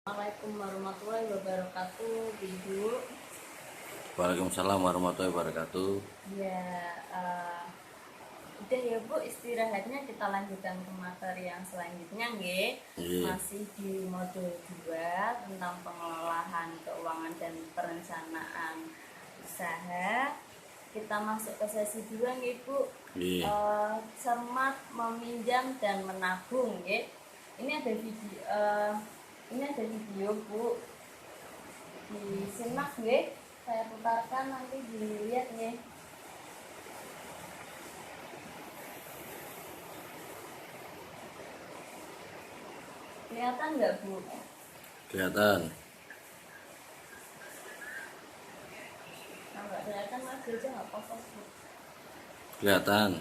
Assalamualaikum warahmatullahi wabarakatuh, Ibu. Waalaikumsalam warahmatullahi wabarakatuh. Ya, udah ya Bu, istirahatnya kita lanjutkan ke materi yang selanjutnya, nggih. Iya. Masih di modul 2 tentang pengelolaan keuangan dan perencanaan usaha. Kita masuk ke sesi 2, nggih Bu. Iya. Cermat meminjam dan menabung, nggih. Ini ada video Bu, disimak nggih, saya putarkan nanti dilihat nggih. Kelihatan nggak Bu? Kelihatan. Kalau nggak kelihatan maju aja nggak apa-apa Bu. Kelihatan.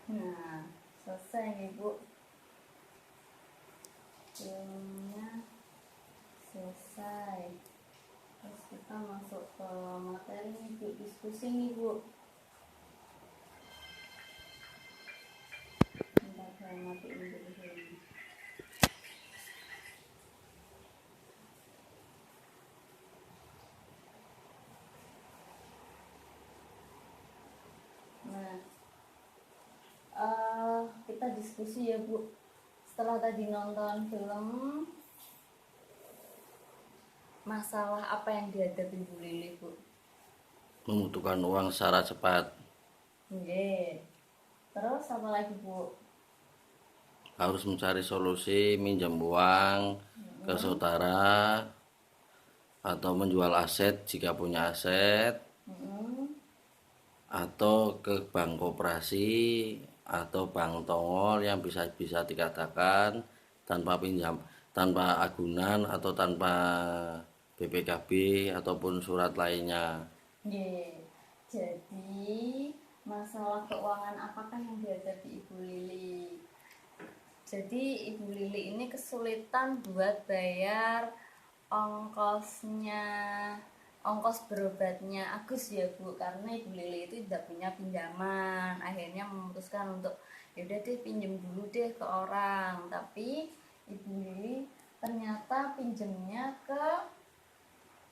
Nah, selesai nih Bu. Filmnya selesai. Terus kita masuk ke materi nih Bu, diskusi nih Bu. Bentar saya matiin dulu filmnya. Nah, kita diskusi ya Bu. Setelah tadi nonton film, masalah apa yang dihadapi Bu Lili Bu? Membutuhkan uang secara cepat. Nggih. Terus apa lagi Bu? Harus mencari solusi minjam uang ke saudara atau menjual aset jika punya aset, atau ke bank koperasi atau bank tongol yang bisa dikatakan tanpa pinjam, tanpa agunan atau tanpa BPKB ataupun surat lainnya. Nggih. Jadi, masalah keuangan apakah yang dihadapi Ibu Lili? Jadi, Ibu Lili ini kesulitan buat bayar ongkosnya, ongkos berobatnya Agus ya Bu, karena Ibu Lili itu tidak punya pinjaman. Akhirnya memutuskan untuk yaudah deh pinjem dulu deh ke orang. Tapi Ibu Lili ternyata pinjemnya ke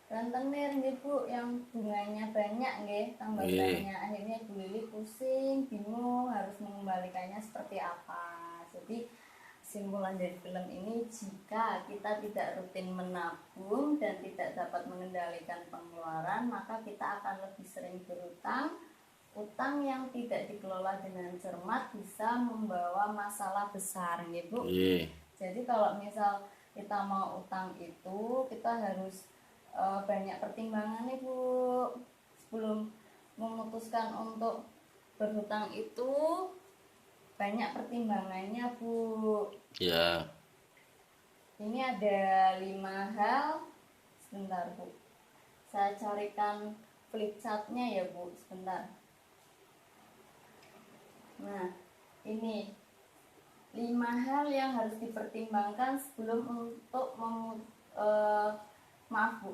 rentenir nggih Bu, yang bunganya banyak nggih, tambahannya. Akhirnya Ibu Lili pusing, bingung harus mengembalikannya seperti apa. Jadi kesimpulan dari film ini, jika kita tidak rutin menabung dan tidak dapat mengendalikan pengeluaran, maka kita akan lebih sering berutang. Utang yang tidak dikelola dengan cermat bisa membawa masalah besar nggih Bu. Iya. Jadi kalau misal kita mau utang itu, kita harus banyak pertimbangan nih Bu, sebelum memutuskan untuk berhutang itu banyak pertimbangannya Bu. Ya. Ini ada 5 hal, sebentar Bu, Saya carikan flip chartnya ya Bu, sebentar. Nah, ini 5 hal yang harus dipertimbangkan sebelum untuk maaf Bu,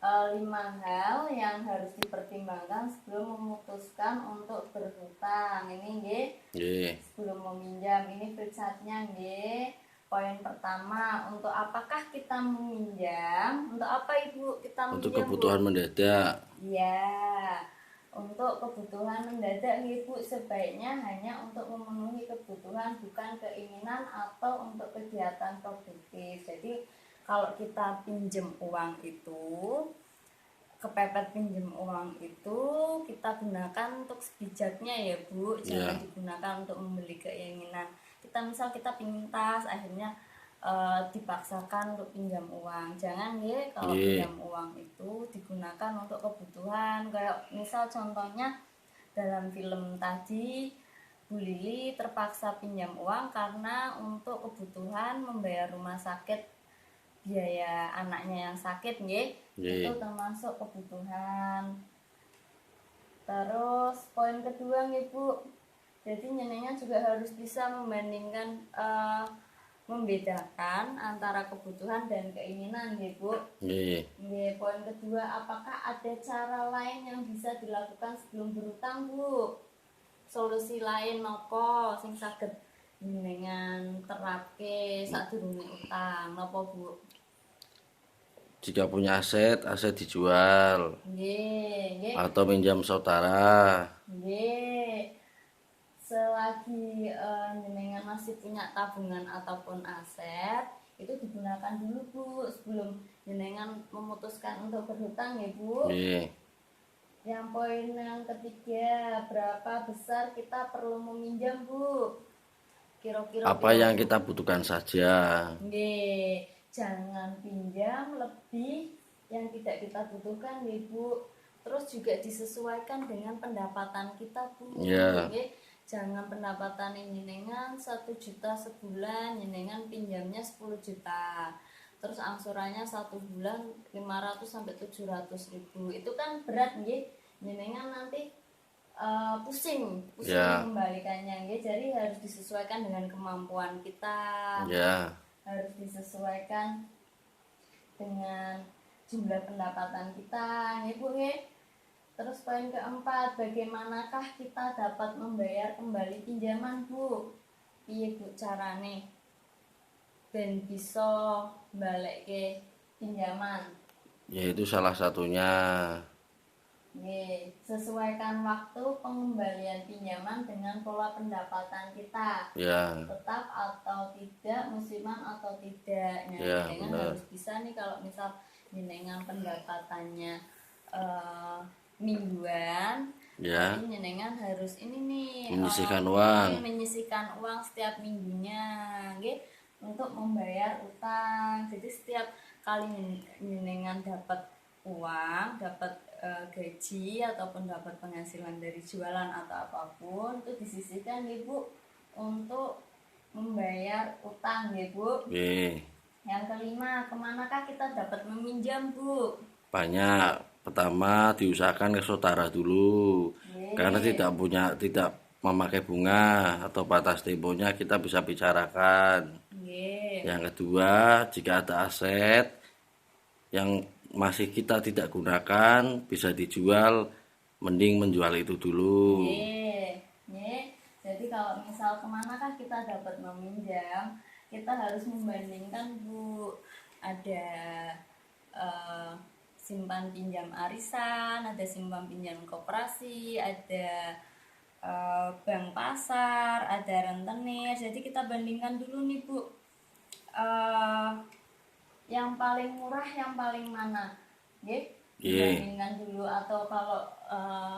5 hal yang harus dipertimbangkan sebelum memutuskan untuk berhutang. Ini nggih, Nggih. sebelum meminjam. Ini flip chartnya nggih. Poin pertama, untuk apakah kita meminjam? Untuk apa Ibu kita Untuk meminjam Bu? kebutuhan mendadak. Ya, untuk kebutuhan mendadak nih Bu, sebaiknya hanya untuk memenuhi kebutuhan, bukan keinginan atau untuk kegiatan produktif. Jadi kalau kita pinjem uang itu, kepepet pinjem uang itu, kita gunakan untuk sebijaknya ya Bu, jangan Ya. digunakan untuk membeli keinginan. Kita misal kita pingin tas, akhirnya dipaksakan untuk pinjam uang. Jangan ya, kalau Nggih. pinjam uang itu digunakan untuk kebutuhan. Kayak misal contohnya dalam film tadi, Bu Lili terpaksa pinjam uang karena untuk kebutuhan membayar rumah sakit, biaya anaknya yang sakit nggih. Nggih. Itu termasuk kebutuhan. Terus poin kedua nih Bu, jadi nyenengan juga harus bisa membandingkan, membedakan antara kebutuhan dan keinginan nih Bu. Nggih. Nggih, poin kedua, apakah ada cara lain yang bisa dilakukan sebelum berutang Bu? Solusi lain nopo sing saged jenengan terapke sadurunge utang nopo Bu? Jika punya aset, aset dijual Nggih, nggih. atau minjam saudara. Nggih. Selagi jenengan masih punya tabungan ataupun aset, itu digunakan dulu Bu sebelum jenengan memutuskan untuk berhutang ya Bu. Nggih. Yang poin yang ketiga, berapa besar kita perlu meminjam Bu? Kira-kira Apa yang kita butuhkan saja. Nggih, jangan pinjam lebih yang tidak kita butuhkan nih Bu. Terus juga disesuaikan dengan pendapatan kita Bu. Ya. Nggih, jangan pendapatan jenengan 1 juta sebulan, jenengan pinjamnya 10 juta. Terus angsurannya 1 bulan 500 sampai 700 ribu. Itu kan berat nggih. Jenengan nanti pusing Ya. membalikannya nggih. Jadi harus disesuaikan dengan kemampuan kita. Ya. Harus disesuaikan dengan jumlah pendapatan kita nggih Bu nggih. Terus poin keempat, bagaimanakah kita dapat membayar kembali pinjaman Bu? Piye Bu carane ben bisa balekke pinjaman? Yaitu salah satunya. Nggih, sesuaikan waktu pengembalian pinjaman dengan pola pendapatan kita. Ya. Tetap atau tidak, musiman atau tidak. Nah, Ya, jenengan benar. harus bisa nih kalau misal jenengan pendapatannya mingguan, Ya. berarti jenengan harus ini nih Menyisihkan uang. menyisihkan uang setiap minggunya, nggih, untuk membayar utang. Jadi setiap kali jenengan dapat uang, dapat gaji ataupun dapat penghasilan dari jualan atau apapun, itu disisihkan nih Bu untuk membayar utang ya Bu. Nggih. Yang kelima, kemanakah kita dapat meminjam Bu? Banyak. Pertama diusahakan ke saudara dulu. Nggih. Karena tidak memakai bunga atau batas temponya kita bisa bicarakan. Nggih. Yang kedua, jika ada aset yang masih kita tidak gunakan bisa dijual, mending menjual itu dulu. Nggih. Nggih. Jadi kalau misal kemanakah kita dapat meminjam, kita harus membandingkan Bu. Ada simpan pinjam arisan, ada simpan pinjam koperasi, ada bank pasar, ada rentenir. Jadi kita bandingkan dulu nih Bu, yang paling murah yang paling mana, nggih? Dibandingkan dulu. Atau kalau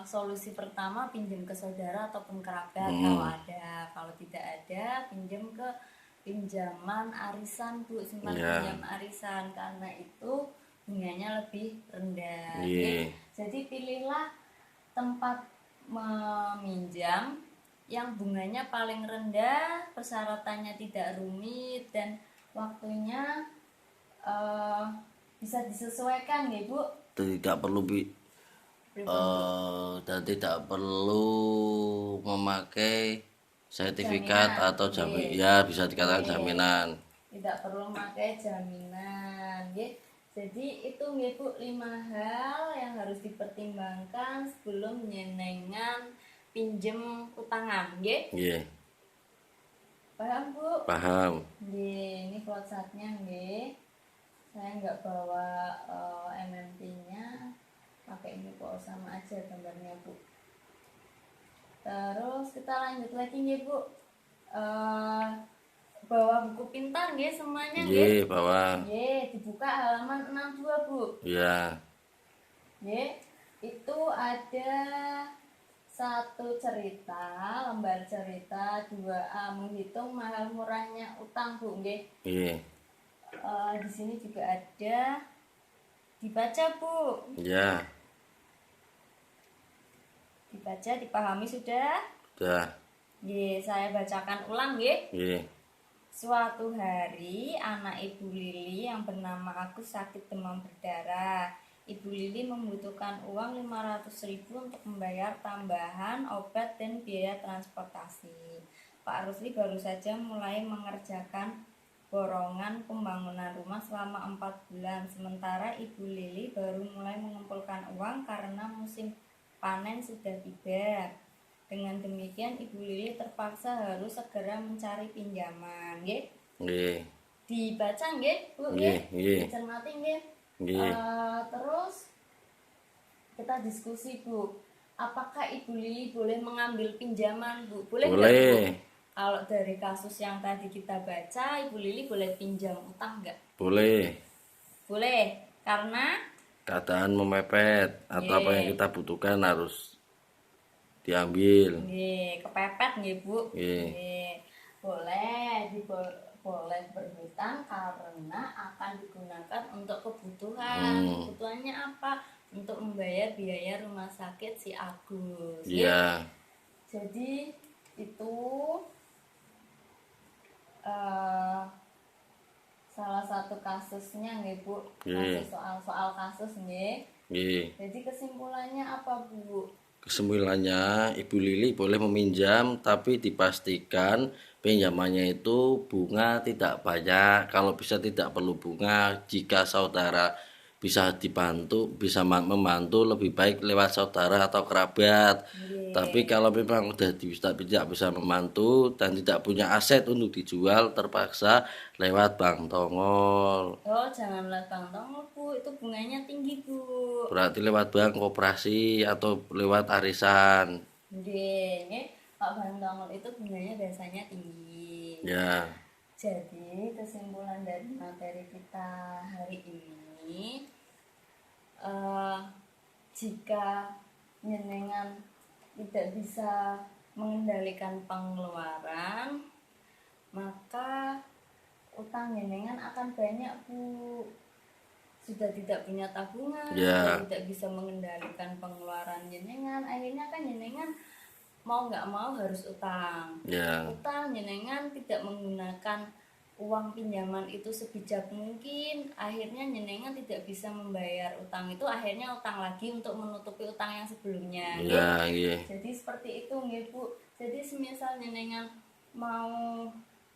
solusi pertama pinjam ke saudara ataupun kerabat kalau ada. Kalau tidak ada, pinjam ke pinjaman arisan Bu, simpan pinjam arisan, karena itu bunganya lebih rendah. Jadi pilihlah tempat meminjam yang bunganya paling rendah, persyaratannya tidak rumit, dan waktunya bisa disesuaikan ya Bu. tidak perlu dan tidak perlu memakai sertifikat Jaminan, atau nggih. ya bisa dikatakan Nggih. jaminan. Tidak perlu memakai jaminan, nggih. Jadi itu nggih Bu 5 hal yang harus dipertimbangkan sebelum nyenengan pinjem utangan, nggih. Nggih, Paham Bu? paham. Nggih, ini flowchartnya nggih. Saya nggak bawa MMP-nya, pakai ini kok sama aja gambarnya Bu. Terus kita lanjut lagi nggih Bu. Bawa buku pintar nggih semuanya nggih. Nggih, bawah. Nggih, dibuka halaman 62 Bu. Ya, Nggih, itu ada satu cerita, lembar cerita 2A menghitung mahal murahnya utang Bu nggih. nggih. Di sini juga ada, dibaca Bu. Ya, Dibaca, dipahami sudah? sudah. Nggih, saya bacakan ulang nggih. Nggih. Suatu hari, anak Ibu Lili yang bernama Agus sakit demam berdarah. Ibu Lili membutuhkan uang 500.000 untuk membayar tambahan obat dan biaya transportasi. Pak Rusli baru saja mulai mengerjakan borongan pembangunan rumah selama 4 bulan. Sementara Ibu Lili baru mulai mengumpulkan uang karena musim panen sudah tiba. Dengan demikian Ibu Lili terpaksa harus segera mencari pinjaman, nggih. Nggih. Dibaca nggih, Bu Nggih, nggih. nggih. Dicermati nggih. Nggih. Terus kita diskusi Bu. Apakah Ibu Lili boleh mengambil pinjaman, Bu? Boleh nggak, Bu? Boleh. Kalau dari kasus yang tadi kita baca, Ibu Lili boleh pinjam utang nggak? Boleh. Boleh, karena Keadaan memepet atau apa yang Nggih. kita butuhkan harus diambil. nggih, kepepet nggih Bu. Nggih. Nggih. Boleh boleh berhutang karena akan digunakan untuk kebutuhan. Kebutuhannya apa? Untuk membayar biaya rumah sakit si Agus. nggih. Iya. Jadi itu salah satu kasusnya nggih Bu. Nggih. Masih soal kasus nggih. Nggih. Jadi kesimpulannya apa Bu? Kesimpulannya, Ibu Lili boleh meminjam, tapi dipastikan pinjamannya itu bunga tidak banyak. Kalau bisa tidak perlu bunga. Jika saudara bisa membantu lebih baik lewat saudara atau kerabat. Nggih. Tapi kalau memang udah tidak bisa membantu dan tidak punya aset untuk dijual, terpaksa lewat bank tongol. Oh, jangan lewat bank tongol Bu, itu bunganya tinggi Bu. Berarti lewat bank koperasi atau lewat arisan. Nggih, nggih. Pak bank tongol itu bunganya biasanya tinggi. Ya. Jadi kesimpulan dari materi kita hari ini, jika nyenengan tidak bisa mengendalikan pengeluaran, maka utang nyenengan akan banyak Bu. Sudah tidak punya tabungan, Ya. sudah tidak bisa mengendalikan pengeluaran nyenengan, akhirnya kan nyenengan mau nggak mau harus utang. Ya. Utang nyenengan tidak menggunakan uang pinjaman itu sebijak mungkin, akhirnya nyenengan tidak bisa membayar utang itu, akhirnya utang lagi untuk menutupi utang yang sebelumnya. Ya, iya. Jadi seperti itu nggih Bu. Jadi semisal nyenengan mau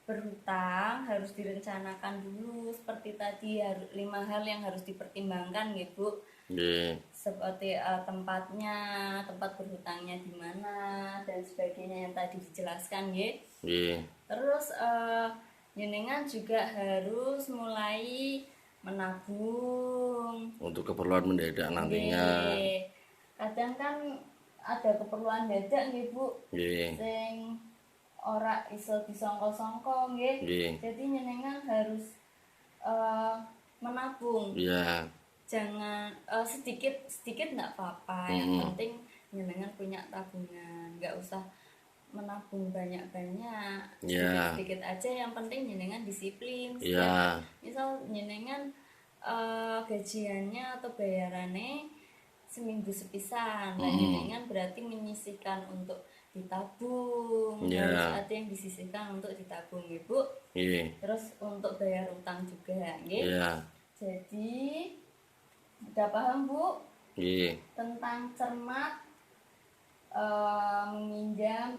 berhutang harus direncanakan dulu seperti tadi, 5 hal yang harus dipertimbangkan nggih Bu. Iya. Seperti tempatnya, tempat berhutangnya di mana dan sebagainya yang tadi dijelaskan nggih. Iya. Terus nyenengan juga harus mulai menabung Untuk keperluan mendadak nantinya. nggih. Kadang kan ada keperluan dadak nggih Bu, Iya. sing ora iso disangka-sangka nggih. Iya. Jadi nyenengan harus menabung. Iya. Jangan sedikit nggak apa-apa, yang penting nyenengan punya tabungan, nggak usah menabung banyak-banyak, sedikit-sedikit aja, yang penting nyenengan disiplin. Iya. Misal nyenengan gajiannya atau bayarannya seminggu sepisan, nah nyenengan berarti menyisihkan untuk ditabung, harus ada yang disisihkan untuk ditabung Ibu. Iya. Terus untuk bayar utang juga nggih. Iya. Jadi Sudah paham Bu Nggih. tentang cermat, meminjam,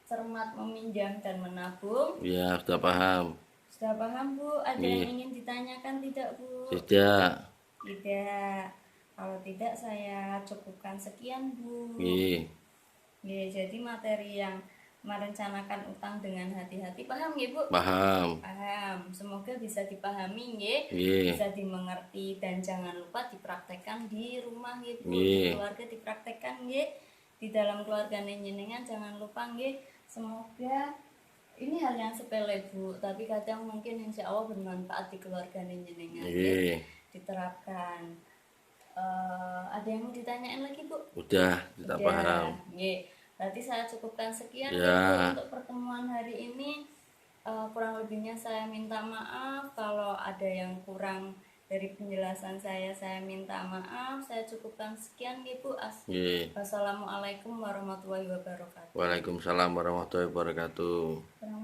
cermat meminjam dan menabung? Ya, sudah paham. Sudah paham Bu? Ada yang Nggih. ingin ditanyakan tidak Bu? Tidak. Tidak. Kalau tidak saya cukupkan sekian Bu. Nggih. Nggih, jadi materi yang merencanakan utang dengan hati-hati paham nggih Bu? Paham. Paham. Semoga bisa dipahami nggih, Nggih. bisa dimengerti dan jangan lupa dipraktekkan di rumah nggih Bu, di Nggih. keluarga dipraktekkan nggih. Di dalam keluarga jenengan jangan lupa nggih. Semoga ini hal yang sepele Bu, tapi kadang mungkin insya Allah bermanfaat di keluarga jenengan Nggih. diterapkan. Ada yang mau ditanyain lagi Bu? Udah, tidak paham. Nggih. Berarti saya cukupkan sekian Ya. ya Bu untuk pertemuan hari ini. Kurang lebihnya saya minta maaf. Kalau ada yang kurang dari penjelasan saya minta maaf. Saya cukupkan sekian ya Bu. Nggih. Wassalamualaikum warahmatullahi wabarakatuh. Waalaikumsalam warahmatullahi wabarakatuh. Kurang